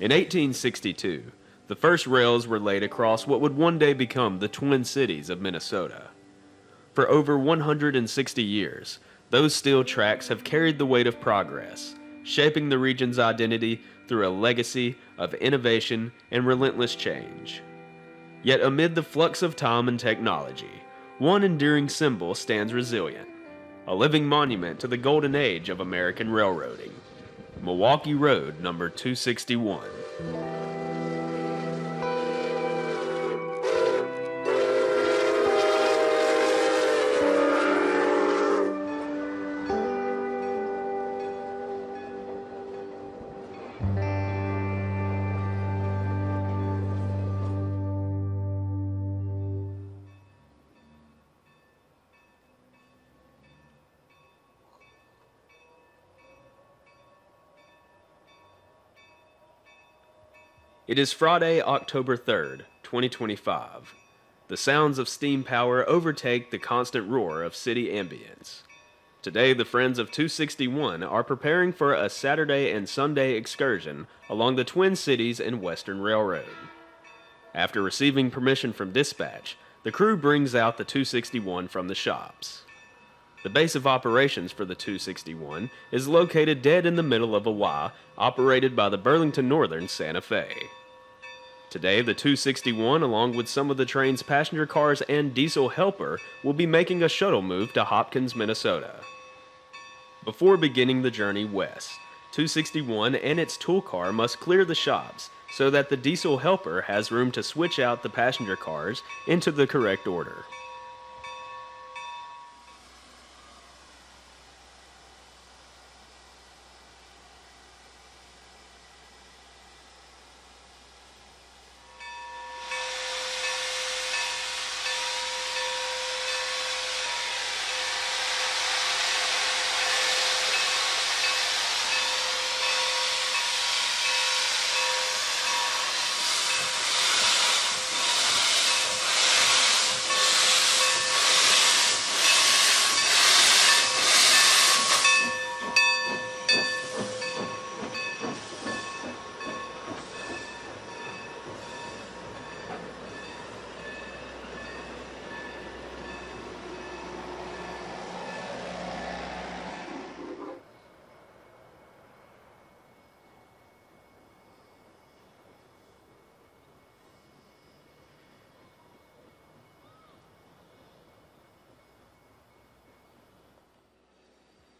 In 1862, the first rails were laid across what would one day become the Twin Cities of Minnesota. For over 160 years, those steel tracks have carried the weight of progress, shaping the region's identity through a legacy of innovation and relentless change. Yet amid the flux of time and technology, one enduring symbol stands resilient, a living monument to the golden age of American railroading. Milwaukee Road number 261. It is Friday, October 3rd, 2025. The sounds of steam power overtake the constant roar of city ambience. Today, the Friends of 261 are preparing for a Saturday and Sunday excursion along the Twin Cities and Western Railroad. After receiving permission from dispatch, the crew brings out the 261 from the shops. The base of operations for the 261 is located dead in the middle of a Y, operated by the Burlington Northern Santa Fe. Today, the 261, along with some of the train's passenger cars and diesel helper, will be making a shuttle move to Hopkins, Minnesota. Before beginning the journey west, 261 and its tool car must clear the shops so that the diesel helper has room to switch out the passenger cars into the correct order.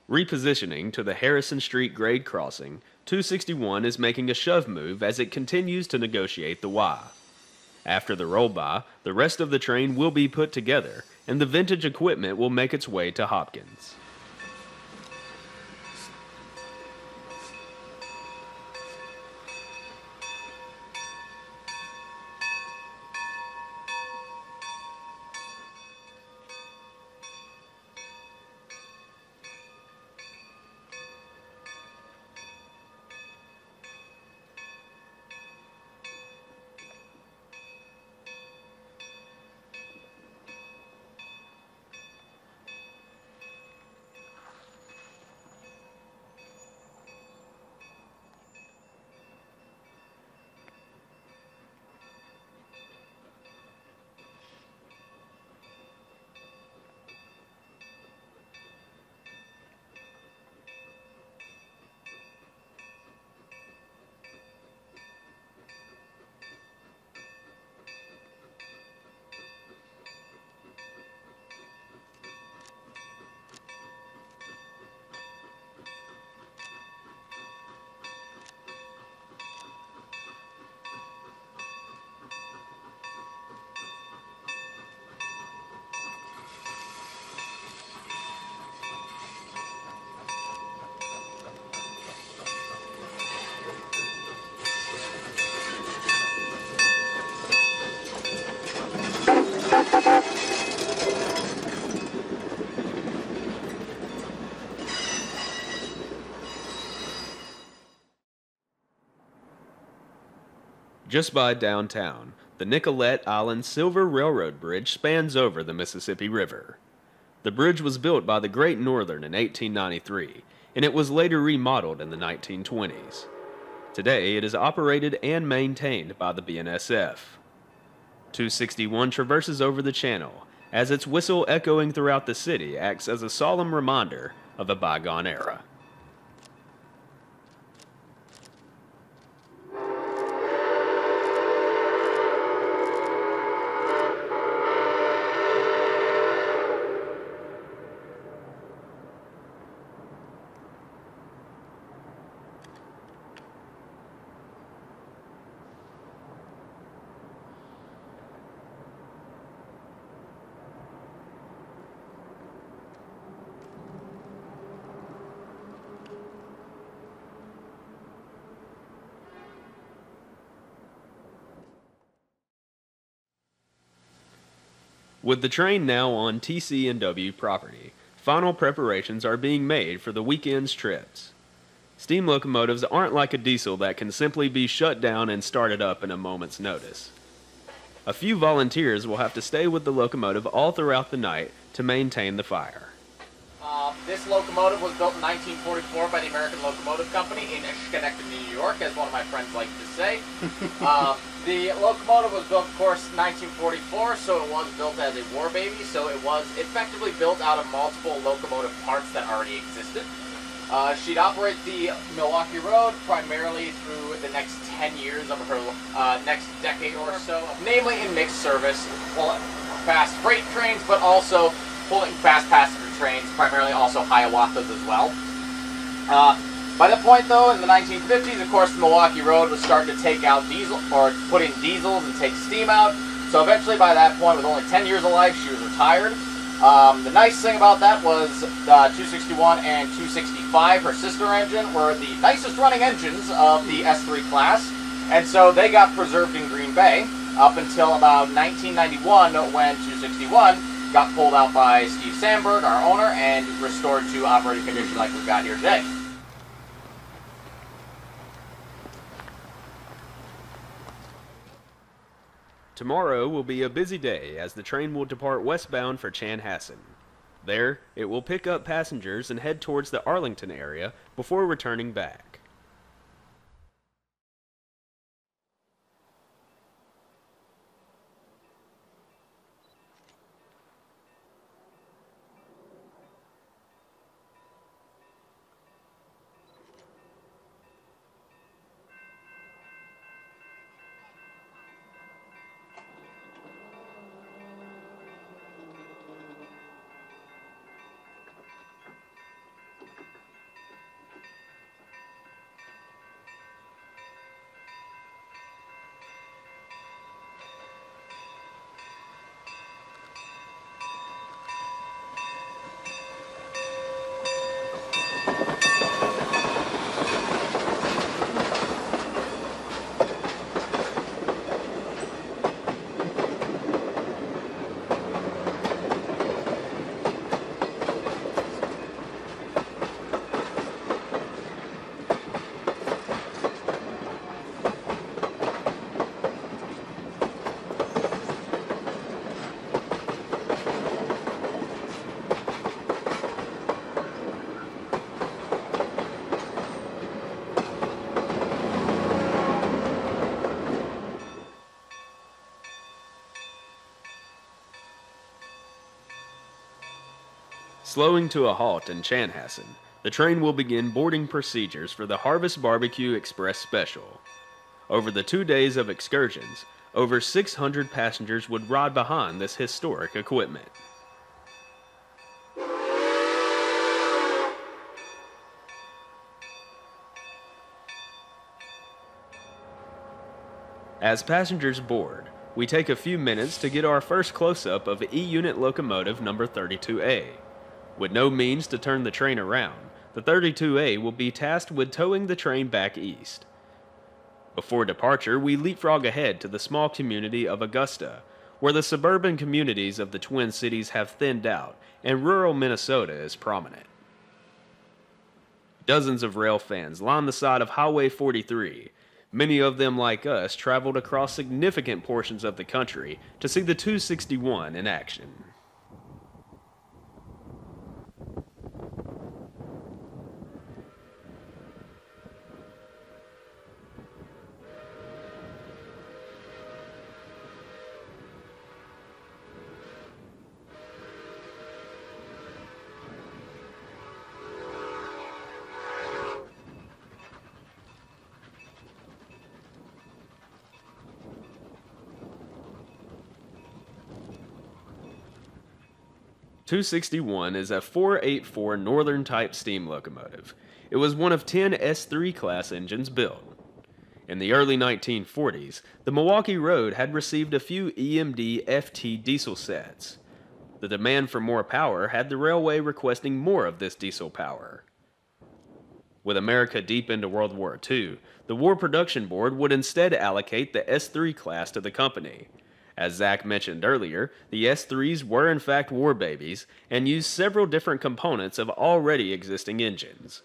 Repositioning to the Harrison Street grade crossing, 261 is making a shove move as it continues to negotiate the Y. After the roll-by, the rest of the train will be put together, and the vintage equipment will make its way to Hopkins. Just by downtown, the Nicollet Island Silver Railroad Bridge spans over the Mississippi River. The bridge was built by the Great Northern in 1893, and it was later remodeled in the 1920s. Today, it is operated and maintained by the BNSF. 261 traverses over the channel, as its whistle echoing throughout the city acts as a solemn reminder of a bygone era. With the train now on TC&W property, final preparations are being made for the weekend's trips. Steam locomotives aren't like a diesel that can simply be shut down and started up in a moment's notice. A few volunteers will have to stay with the locomotive all throughout the night to maintain the fire. This locomotive was built in 1944 by the American Locomotive Company in Schenectady, New York, as one of my friends like to say. The locomotive was built, of course, in 1944, so it was built as a war baby, so it was effectively built out of multiple locomotive parts that already existed. She'd operate the Milwaukee Road primarily through the next 10 years of her next decade or so, namely in mixed service, fast freight trains, but also pulling fast passenger trains, primarily also Hiawathas as well. By that point, though, in the 1950s, of course, the Milwaukee Road was starting to take out diesel, or put in diesels and take steam out. So eventually, by that point, with only 10 years of life, she was retired. The nice thing about that was 261 and 265, her sister engine, were the nicest running engines of the S3 class, and so they got preserved in Green Bay up until about 1991, when 261 got pulled out by Steve Sandberg, our owner, and restored to operating condition like we've got here today. Tomorrow will be a busy day as the train will depart westbound for Chanhassen. There, it will pick up passengers and head towards the Arlington area before returning back. Slowing to a halt in Chanhassen, the train will begin boarding procedures for the Harvest Barbecue Express Special. Over the 2 days of excursions, over 600 passengers would ride behind this historic equipment. As passengers board, we take a few minutes to get our first close-up of E-Unit locomotive number 32A. With no means to turn the train around, the 32A will be tasked with towing the train back east. Before departure, we leapfrog ahead to the small community of Augusta, where the suburban communities of the Twin Cities have thinned out and rural Minnesota is prominent. Dozens of rail fans line the side of Highway 43. Many of them, like us, traveled across significant portions of the country to see the 261 in action. 261 is a 484 Northern type steam locomotive. It was one of 10 S3 class engines built. In the early 1940s, the Milwaukee Road had received a few EMD FT diesel sets. The demand for more power had the railway requesting more of this diesel power. With America deep into World War II, the War Production Board would instead allocate the S3 class to the company. As Zach mentioned earlier, the S3s were in fact war babies and used several different components of already existing engines.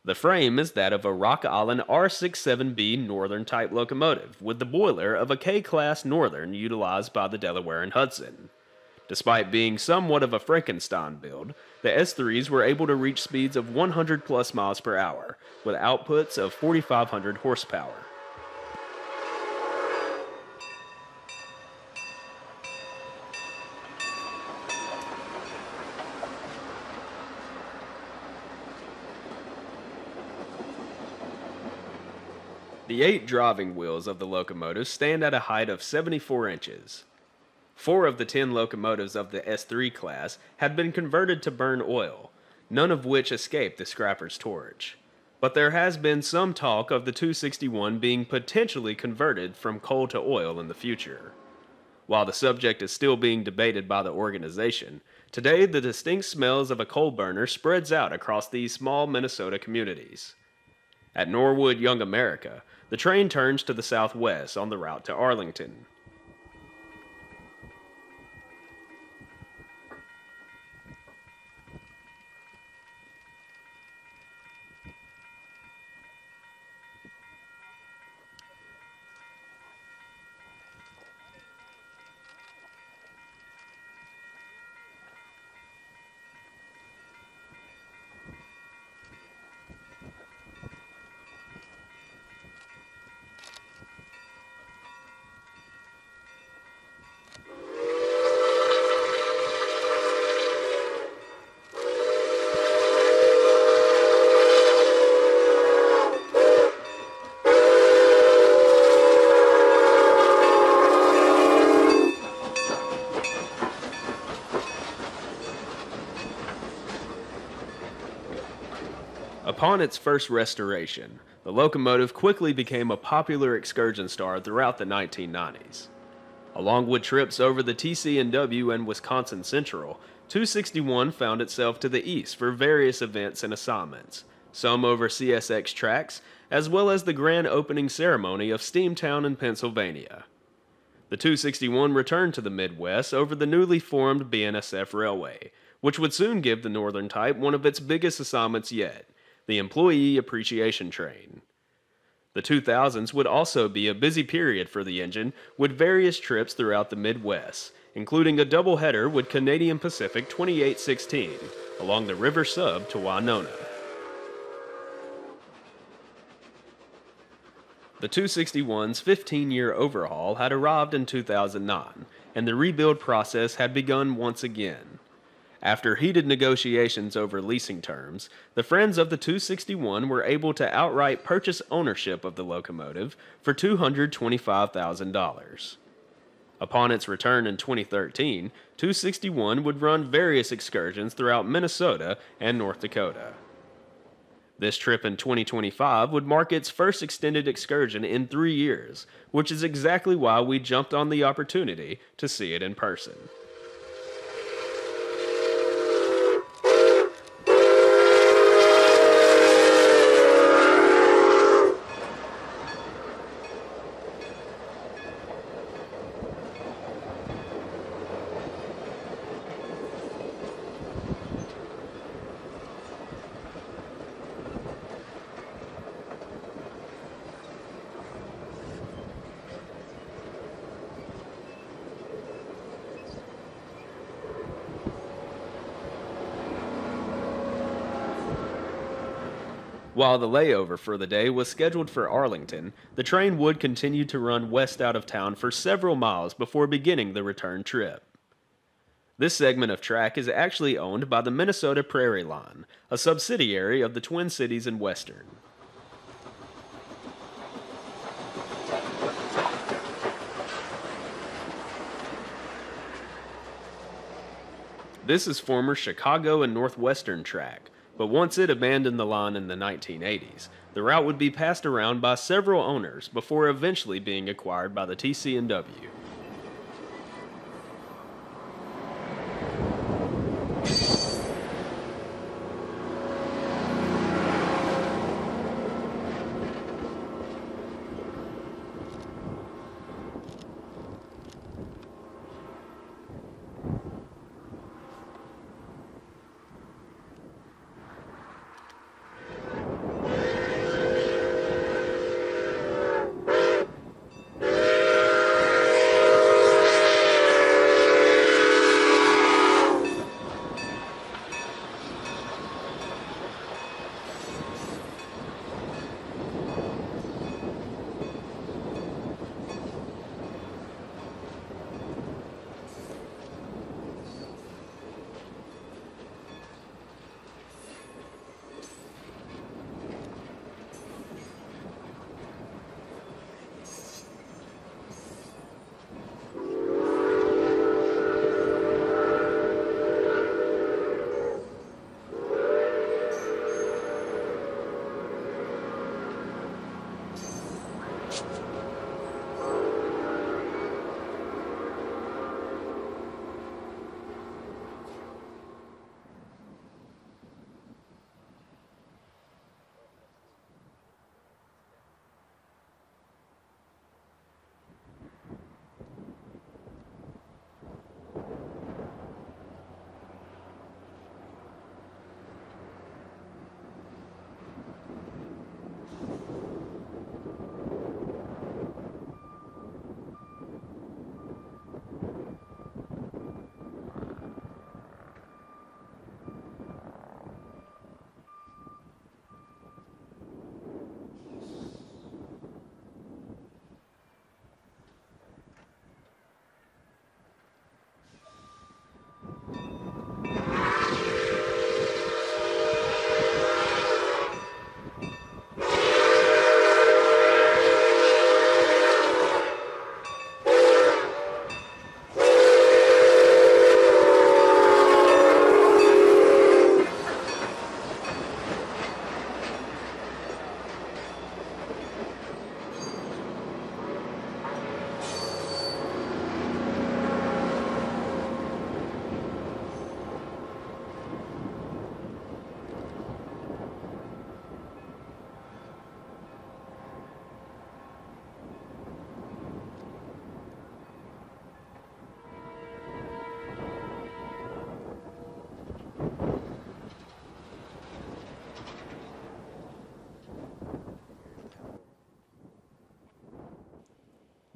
The frame is that of a Rock Island R67B Northern type locomotive, with the boiler of a K-class Northern utilized by the Delaware and Hudson. Despite being somewhat of a Frankenstein build, the S3s were able to reach speeds of 100 plus miles per hour, with outputs of 4,500 horsepower. The 8 driving wheels of the locomotive stand at a height of 74 inches. 4 of the 10 locomotives of the S3 class had been converted to burn oil, none of which escaped the scrapper's torch. But there has been some talk of the 261 being potentially converted from coal to oil in the future. While the subject is still being debated by the organization, today the distinct smells of a coal burner spreads out across these small Minnesota communities. At Norwood, Young America, the train turns to the southwest on the route to Arlington. Upon its first restoration, the locomotive quickly became a popular excursion star throughout the 1990s. Along with trips over the TC&W and Wisconsin Central, 261 found itself to the east for various events and assignments, some over CSX tracks, as well as the grand opening ceremony of Steamtown in Pennsylvania. The 261 returned to the Midwest over the newly formed BNSF Railway, which would soon give the Northern type one of its biggest assignments yet, the Employee Appreciation Train. The 2000s would also be a busy period for the engine, with various trips throughout the Midwest, including a doubleheader with Canadian Pacific 2816 along the River Sub to Winona. The 261's 15-year overhaul had arrived in 2009, and the rebuild process had begun once again. After heated negotiations over leasing terms, the friends of the 261 were able to outright purchase ownership of the locomotive for $225,000. Upon its return in 2013, 261 would run various excursions throughout Minnesota and North Dakota. This trip in 2025 would mark its first extended excursion in 3 years, which is exactly why we jumped on the opportunity to see it in person. While the layover for the day was scheduled for Arlington, the train would continue to run west out of town for several miles before beginning the return trip. This segment of track is actually owned by the Minnesota Prairie Line, a subsidiary of the Twin Cities and Western. This is former Chicago and Northwestern track, but once it abandoned the line in the 1980s, the route would be passed around by several owners before eventually being acquired by the TC&W.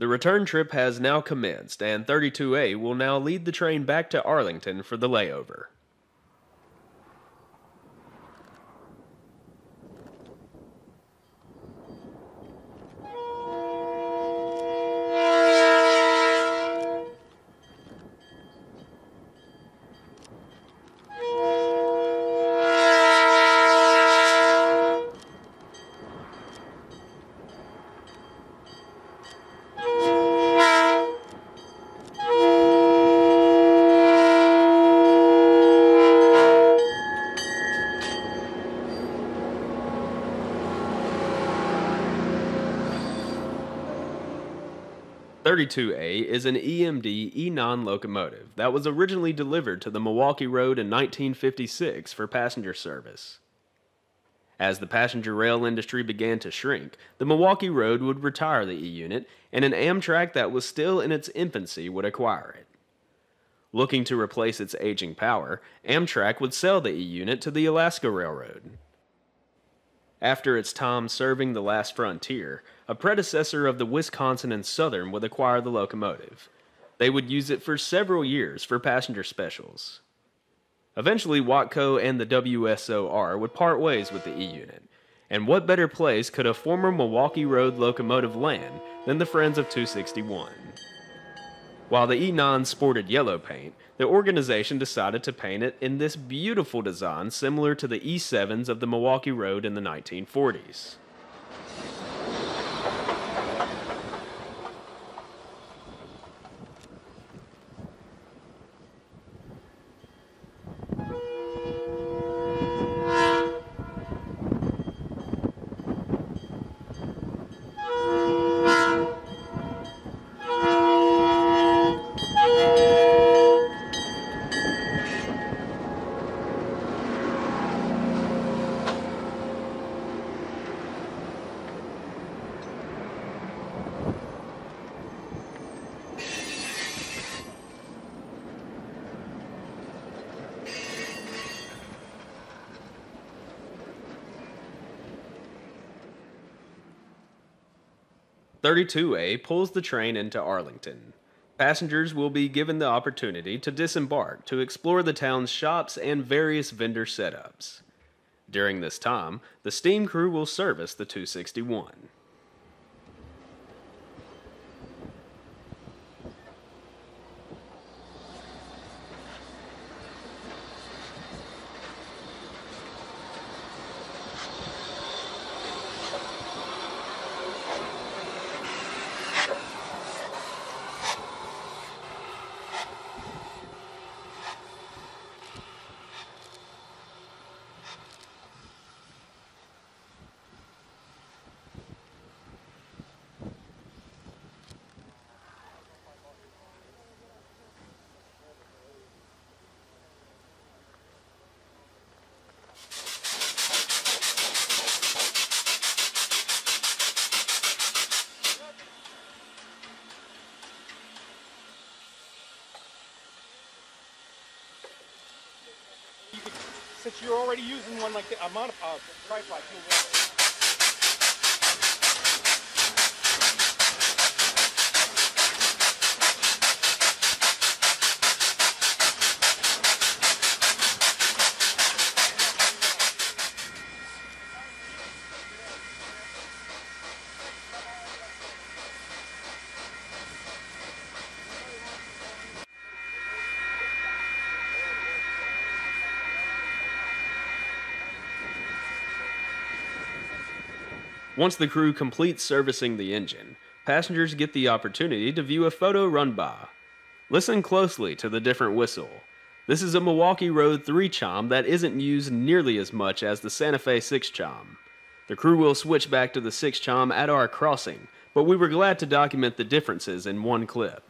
The return trip has now commenced, and 32A will now lead the train back to Arlington for the layover. .32A is an EMD E9 locomotive that was originally delivered to the Milwaukee Road in 1956 for passenger service. As the passenger rail industry began to shrink, the Milwaukee Road would retire the E-unit, and an Amtrak that was still in its infancy would acquire it. Looking to replace its aging power, Amtrak would sell the E-unit to the Alaska Railroad. After its time serving the last frontier, a predecessor of the Wisconsin and Southern would acquire the locomotive. They would use it for several years for passenger specials. Eventually, Watco and the WSOR would part ways with the E-unit, and what better place could a former Milwaukee Road locomotive land than the Friends of 261? While the E9 sported yellow paint, the organization decided to paint it in this beautiful design similar to the E7s of the Milwaukee Road in the 1940s. 32A pulls the train into Arlington. Passengers will be given the opportunity to disembark to explore the town's shops and various vendor setups. During this time, the steam crew will service the 261. Since you're already using one like the amount of tripod, Once the crew completes servicing the engine, passengers get the opportunity to view a photo run-by. Listen closely to the different whistle. This is a Milwaukee Road 3 chime that isn't used nearly as much as the Santa Fe 6 chime. The crew will switch back to the 6 chime at our crossing, but we were glad to document the differences in one clip.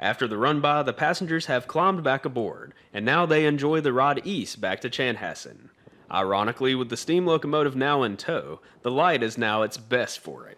After the run-by, the passengers have climbed back aboard, and now they enjoy the ride east back to Chanhassen. Ironically, with the steam locomotive now in tow, the light is now its best for it.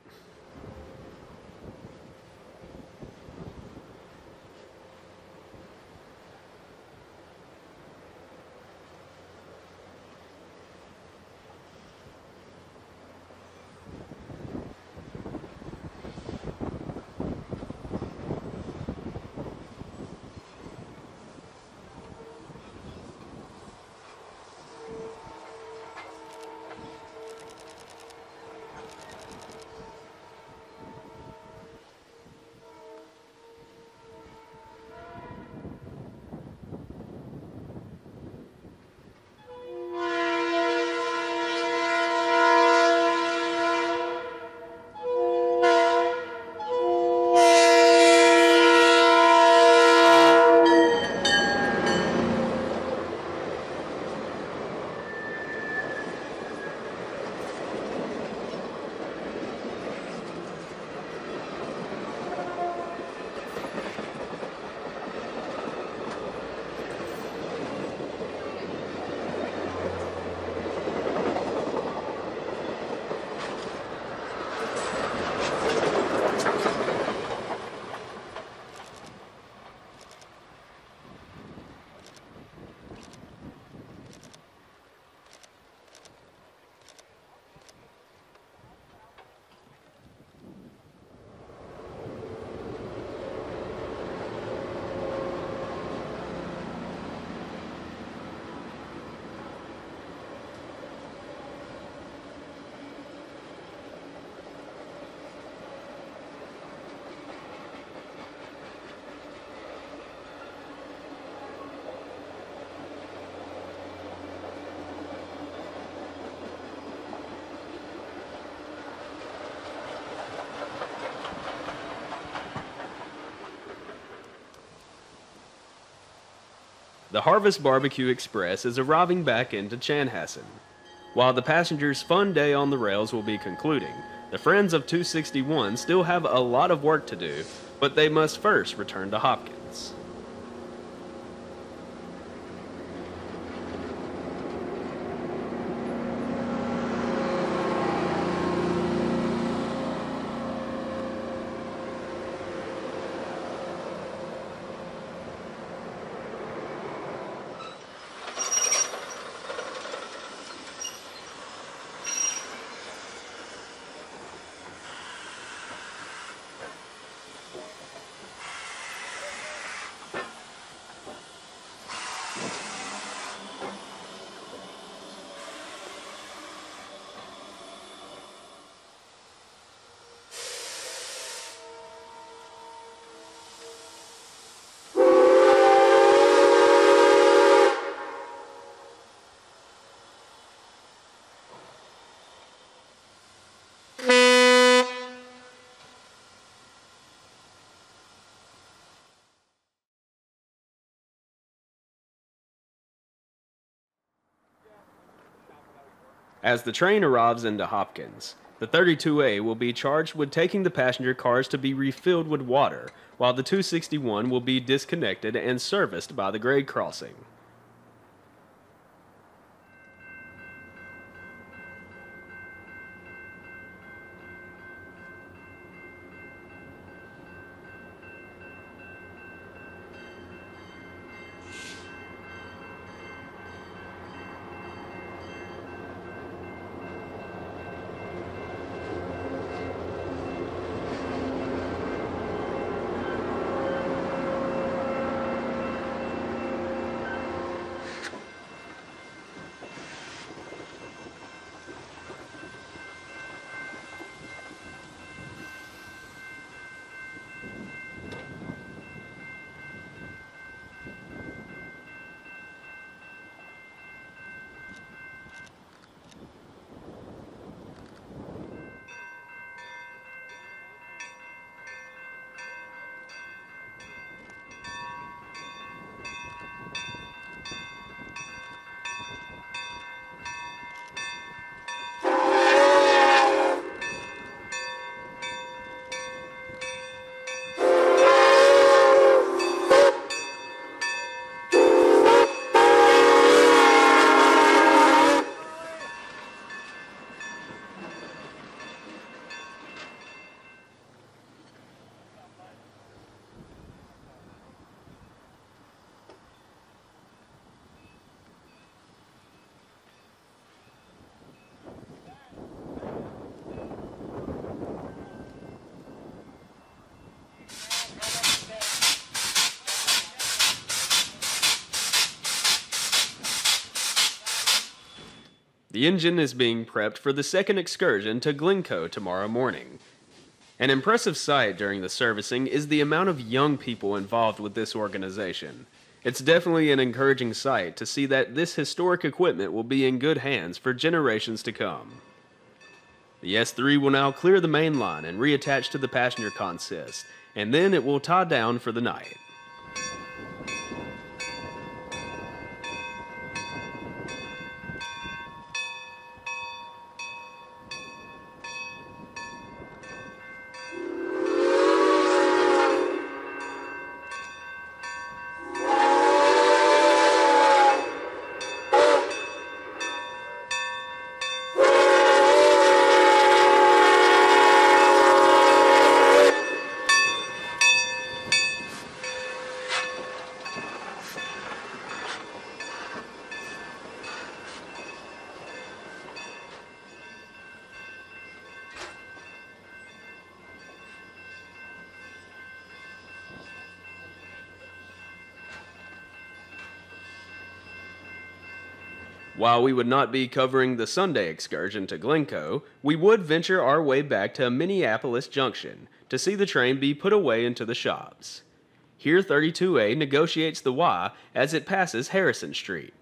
The Harvest Barbecue Express is arriving back into Chanhassen. While the passengers' fun day on the rails will be concluding, the Friends of 261 still have a lot of work to do, but they must first return to Hopkins. As the train arrives into Hopkins, the 32A will be charged with taking the passenger cars to be refilled with water, while the 261 will be disconnected and serviced by the grade crossing. The engine is being prepped for the second excursion to Glencoe tomorrow morning. An impressive sight during the servicing is the amount of young people involved with this organization. It's definitely an encouraging sight to see that this historic equipment will be in good hands for generations to come. The S3 will now clear the main line and reattach to the passenger consist, and then it will tie down for the night. While we would not be covering the Sunday excursion to Glencoe, we would venture our way back to Minneapolis Junction to see the train be put away into the shops. Here 32A negotiates the Y as it passes Harrison Street.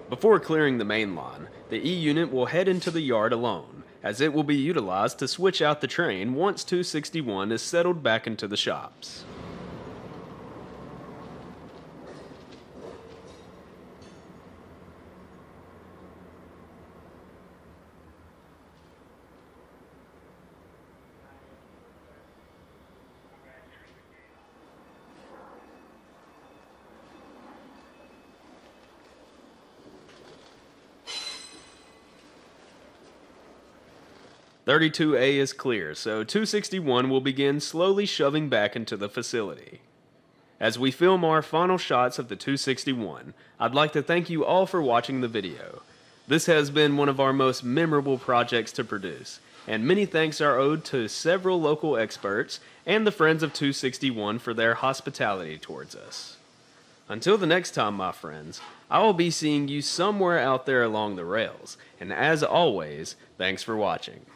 Before clearing the main line, the E unit will head into the yard alone, as it will be utilized to switch out the train once 261 is settled back into the shops. "32A is clear, so 261 will begin slowly shoving back into the facility. As we film our final shots of the 261, I'd like to thank you all for watching the video. This has been one of our most memorable projects to produce, and many thanks are owed to several local experts and the friends of 261 for their hospitality towards us. Until the next time, my friends, I will be seeing you somewhere out there along the rails, and as always, thanks for watching."